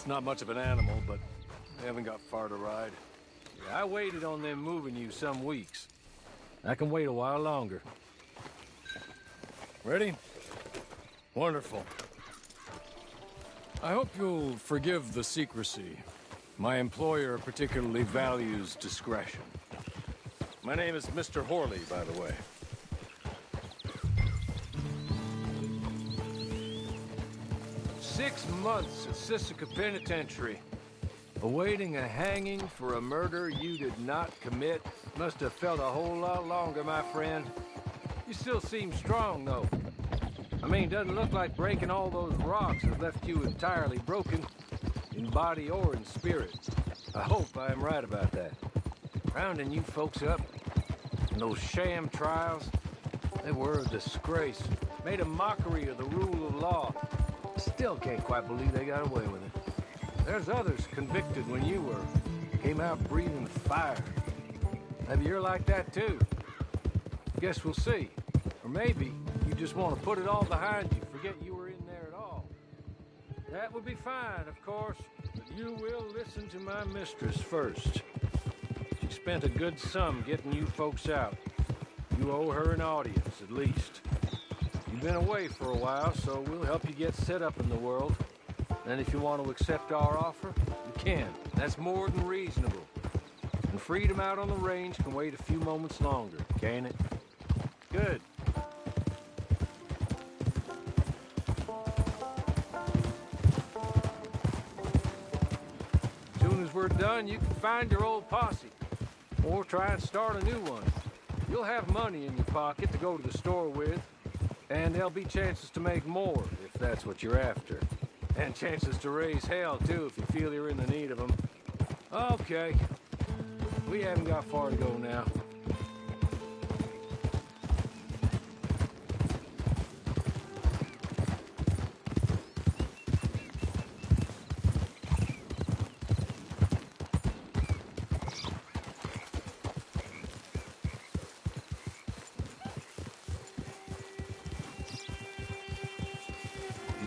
It's not much of an animal, but they haven't got far to ride. Yeah, I waited on them moving you some weeks. I can wait a while longer. Ready? Wonderful. I hope you'll forgive the secrecy. My employer particularly values discretion. My name is Mr. Horley, by the way. 6 months at Sisika Penitentiary. Awaiting a hanging for a murder you did not commit. Must have felt a whole lot longer, my friend. You still seem strong, though. I mean, doesn't look like breaking all those rocks has left you entirely broken, in body or in spirit. I hope I am right about that. Rounding you folks up, and those sham trials, they were a disgrace. Made a mockery of the rule of law. Still can't quite believe they got away with it. There's others convicted when you were. Came out breathing fire. Maybe you're like that too. Guess we'll see. Or maybe you just want to put it all behind you, forget you were in there at all. That would be fine, of course, but you will listen to my mistress first. She spent a good sum getting you folks out. You owe her an audience, at least. You've been away for a while, so we'll help you get set up in the world. And if you want to accept our offer, you can. That's more than reasonable. And freedom out on the range can wait a few moments longer, can't it? Good. As soon as we're done, you can find your old posse. Or try and start a new one. You'll have money in your pocket to go to the store with. And there'll be chances to make more, if that's what you're after. And chances to raise hell, too, if you feel you're in the need of them. Okay. We haven't got far to go now.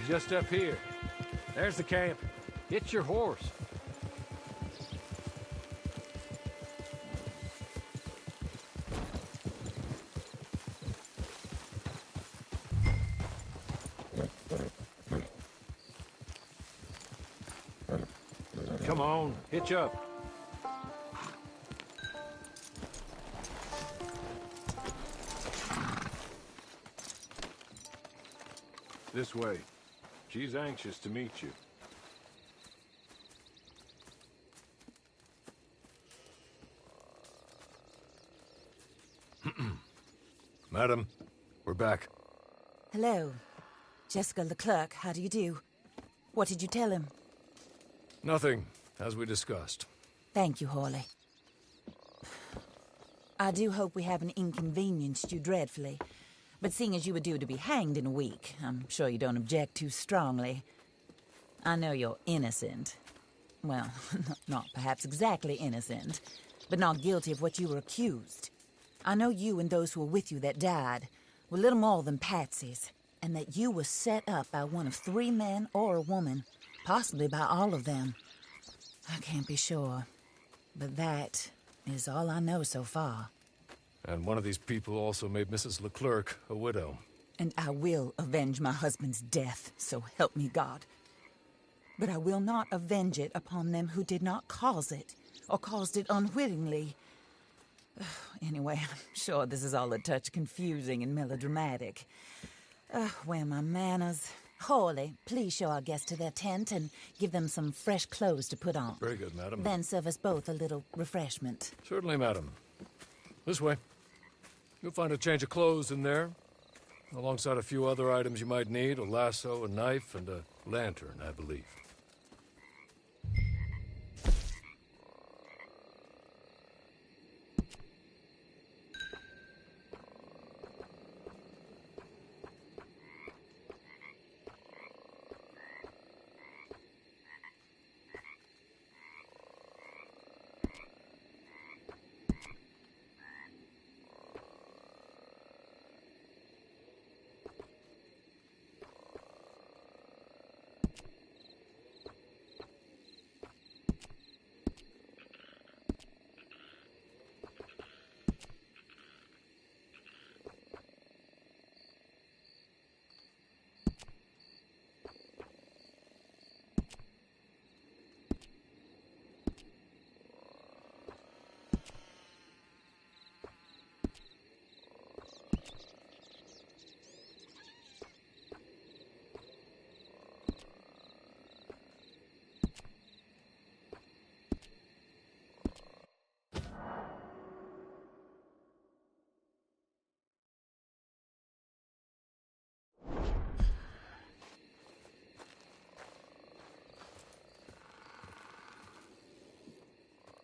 Just up here. There's the camp. Get your horse. Come on, hitch up. This way. She's anxious to meet you. Madam, we're back. Hello. Jessica Leclerc, how do you do? What did you tell him? Nothing, as we discussed. Thank you, Hawley. I do hope we haven't inconvenienced you dreadfully. But seeing as you were due to be hanged in a week, I'm sure you don't object too strongly. I know you're innocent. Well, not perhaps exactly innocent, but not guilty of what you were accused. I know you and those who were with you that died were little more than patsies, and that you were set up by one of 3 men or a woman, possibly by all of them. I can't be sure, but that is all I know so far. And one of these people also made Mrs. Leclerc a widow. And I will avenge my husband's death, so help me God. But I will not avenge it upon them who did not cause it, or caused it unwittingly. Anyway, I'm sure this is all a touch confusing and melodramatic. Where are my manners? Hawley, please show our guests to their tent and give them some fresh clothes to put on. Very good, madam. Then serve us both a little refreshment. Certainly, madam. This way. You'll find a change of clothes in there, alongside a few other items you might need, a lasso, a knife, and a lantern, I believe.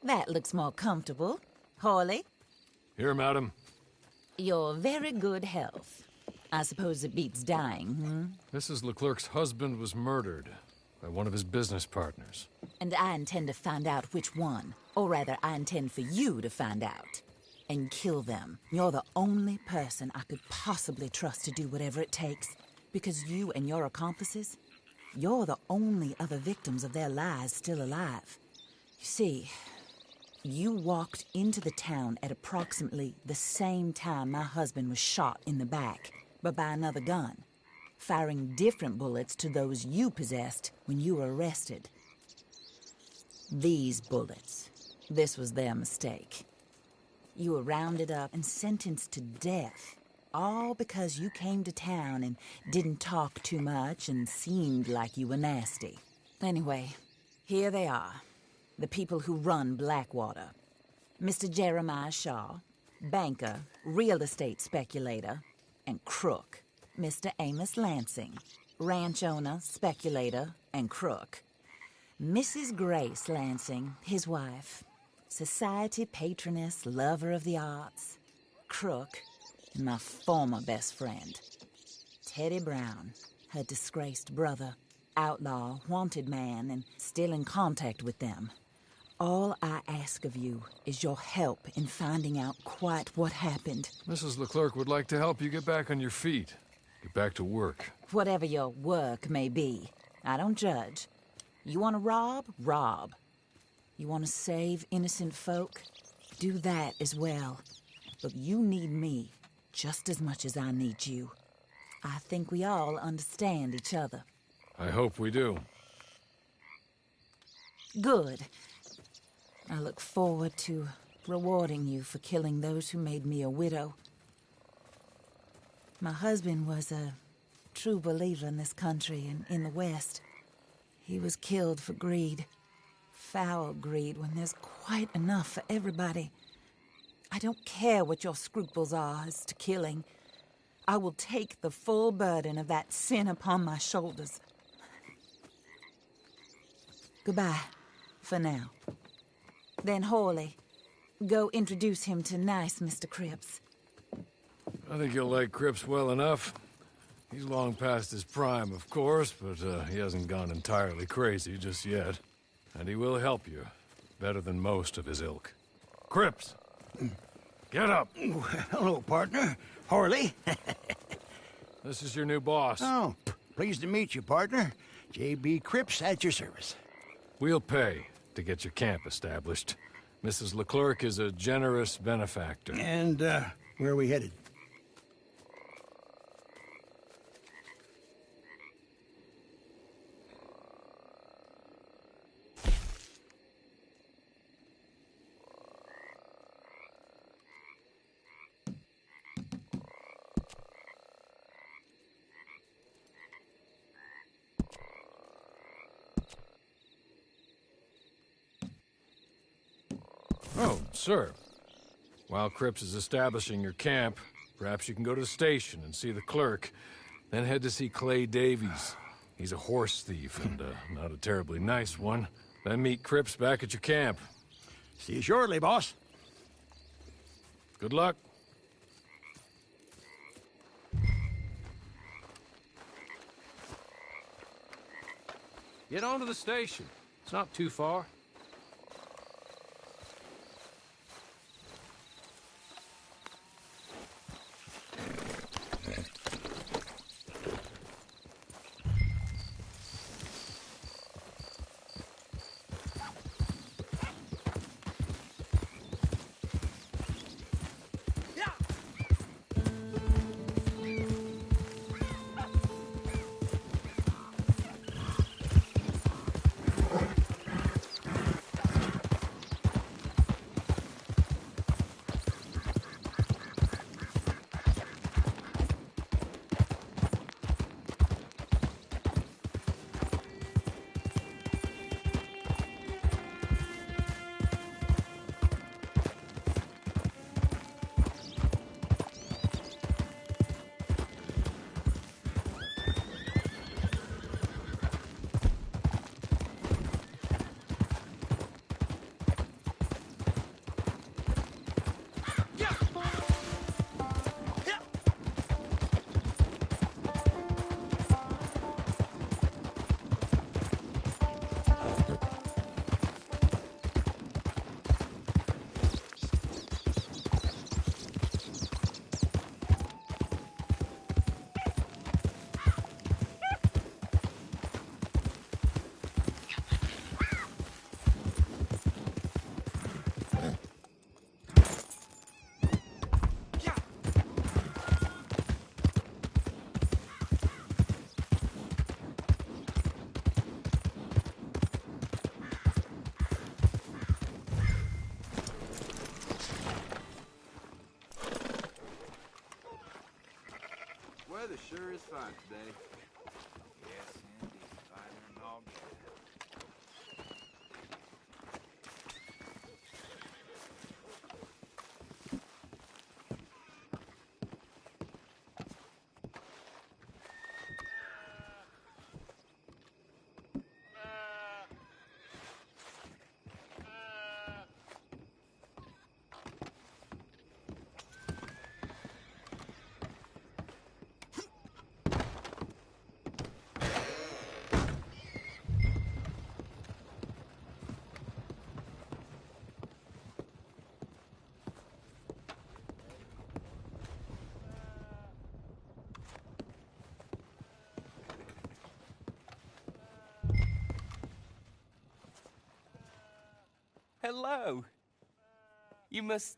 That looks more comfortable. Hawley, Here, madam. your very good health. I suppose it beats dying, Mrs. Leclerc's husband was murdered by one of his business partners. And I intend to find out which one. Or rather, I intend for you to find out. And kill them. You're the only person I could possibly trust to do whatever it takes. Because you and your accomplices, you're the only other victims of their lies still alive. You see, you walked into the town at approximately the same time my husband was shot in the back, but by another gun, firing different bullets to those you possessed when you were arrested. These bullets, this was their mistake. You were rounded up and sentenced to death, all because you came to town and didn't talk too much and seemed like you were nasty. Anyway, here they are, the people who run Blackwater. Mr. Jeremiah Shaw, banker, real estate speculator, and crook. Mr. Amos Lansing, ranch owner, speculator, and crook. Mrs. Grace Lansing, his wife, society patroness, lover of the arts, crook, and my former best friend. Teddy Brown, her disgraced brother, outlaw, wanted man, and still in contact with them. All I ask of you is your help in finding out quite what happened. Mrs. Leclerc would like to help you get back on your feet. Get back to work. Whatever your work may be, I don't judge. You want to rob? Rob. You want to save innocent folk? Do that as well. But you need me just as much as I need you. I think we all understand each other. I hope we do. Good. I look forward to rewarding you for killing those who made me a widow. My husband was a true believer in this country and in the West. He was killed for greed. Foul greed when there's quite enough for everybody. I don't care what your scruples are as to killing. I will take the full burden of that sin upon my shoulders. Goodbye, for now. Then Hawley, go introduce him to nice Mr. Cripps. I think you'll like Cripps well enough. He's long past his prime, of course, but he hasn't gone entirely crazy just yet. And he will help you, better than most of his ilk. Cripps! Get up! Hello, partner. Hawley. This is your new boss. Oh, pleased to meet you, partner. J.B. Cripps at your service. We'll pay to get your camp established. Mrs. Leclerc is a generous benefactor. And, where are we headed? Oh, sir. While Cripps is establishing your camp, perhaps you can go to the station and see the clerk, then head to see Clay Davies. He's a horse thief and not a terribly nice one. Then meet Cripps back at your camp. See you shortly, boss. Good luck. Get on to the station. It's not too far. weather sure is fine today. Yes, indeed. Finer than all day. Hello. You must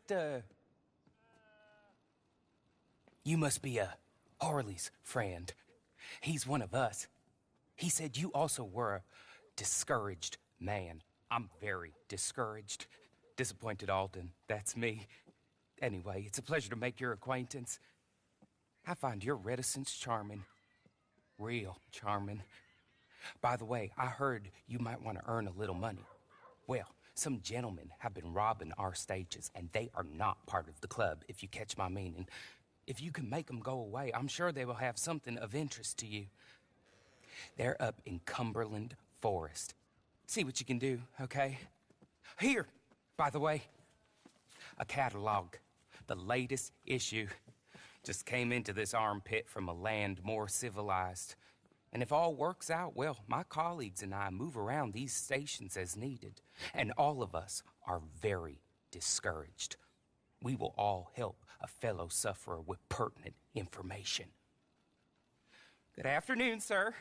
be Harley's friend. He's one of us. He said you also were a discouraged man. I'm very discouraged. Disappointed Alden, that's me. Anyway, it's a pleasure to make your acquaintance. I find your reticence charming. Real charming. By the way, I heard you might want to earn a little money. Well, some gentlemen have been robbing our stages, and they are not part of the club, if you catch my meaning. If you can make them go away, I'm sure they will have something of interest to you. They're up in Cumberland Forest. See what you can do, okay? Here, by the way, a catalog. The latest issue. Just came into this armpit from a land more civilized. And if all works out, well, my colleagues and I move around these stations as needed. And all of us are very discouraged. We will all help a fellow sufferer with pertinent information. Good afternoon, sir.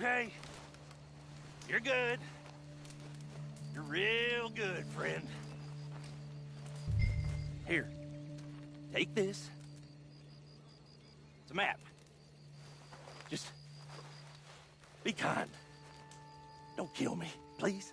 okay? You're good. You're real good, friend. Here, take this. It's a map. Just be kind. Don't kill me, please.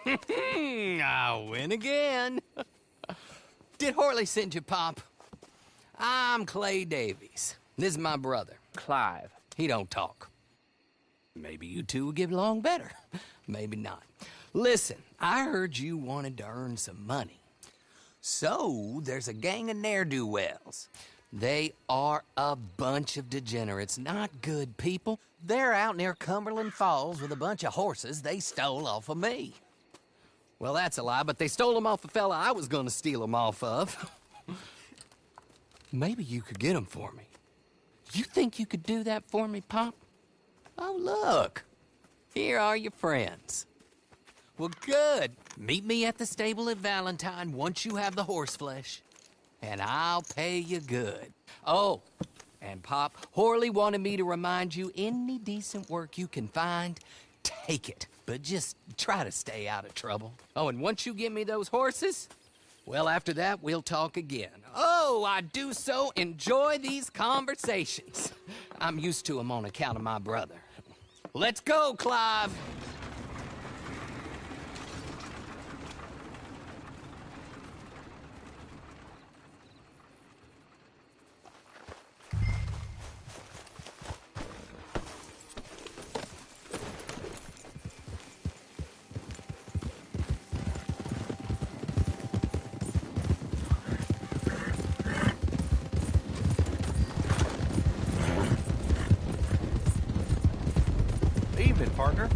I win again. Did Horley send you, Pop? I'm Clay Davies. This is my brother, Clive. He don't talk. Maybe you two will get along better. Maybe not. Listen, I heard you wanted to earn some money. So, there's a gang of ne'er-do-wells. They are a bunch of degenerates, not good people. They're out near Cumberland Falls with a bunch of horses they stole off of me. Well, that's a lie, but they stole them off a fella I was gonna steal them off of. Maybe you could get them for me. You think you could do that for me, Pop? Oh, look. Here are your friends. Well, good. Meet me at the stable at Valentine once you have the horse flesh. And I'll pay you good. Oh, and Pop, Horley wanted me to remind you, any decent work you can find, take it. But just try to stay out of trouble. Oh, and once you give me those horses, Well, after that, we'll talk again. Oh, I do so enjoy these conversations. I'm used to them on account of my brother. Let's go, Clive! Evening, partner.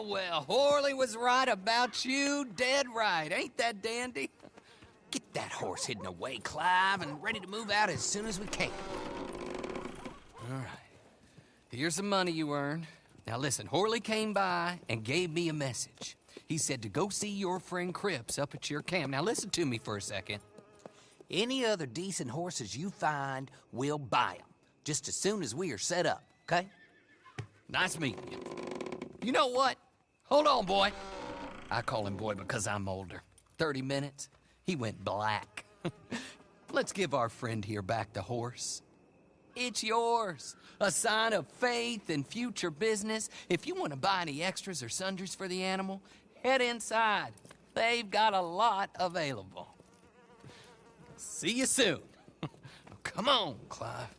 Well, Horley was right about you, dead right. Ain't that dandy? Get that horse hidden away, Clive, and ready to move out as soon as we can. All right. Here's the money you earned. Now listen, Horley came by and gave me a message. He said to go see your friend Cripps up at your camp. Now listen to me for a second. Any other decent horses you find, we'll buy them. Just as soon as we are set up, okay? Nice meeting you. You know what? Hold on, boy. I call him boy because I'm older. 30 minutes, he went black. Let's give our friend here back the horse. It's yours. A sign of faith and future business. If you want to buy any extras or sundries for the animal, head inside. They've got a lot available. See you soon. Come on, Clive.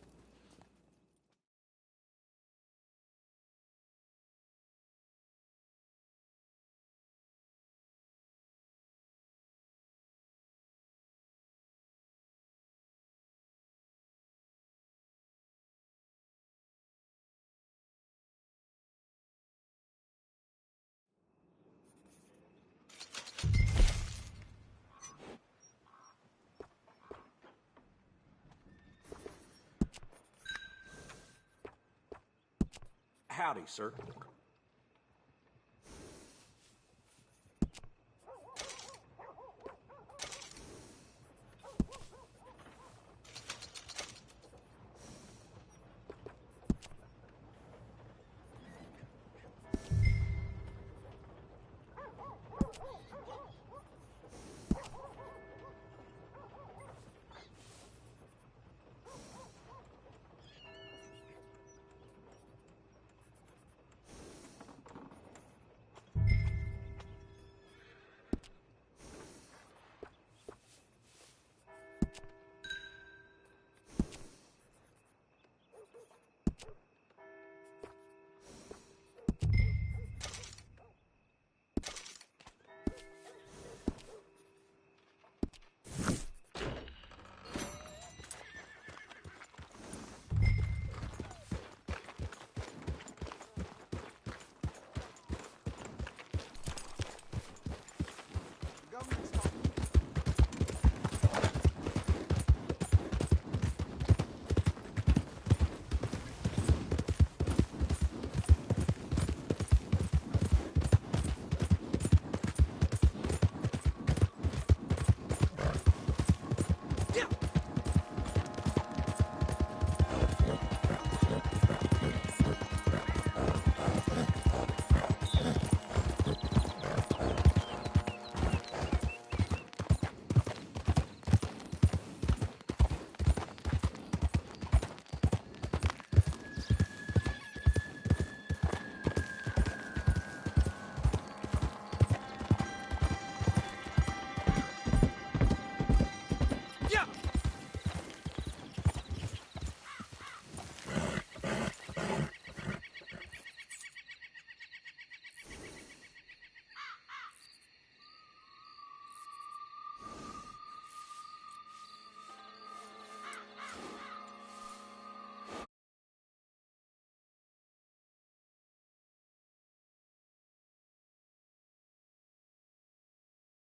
Howdy, sir.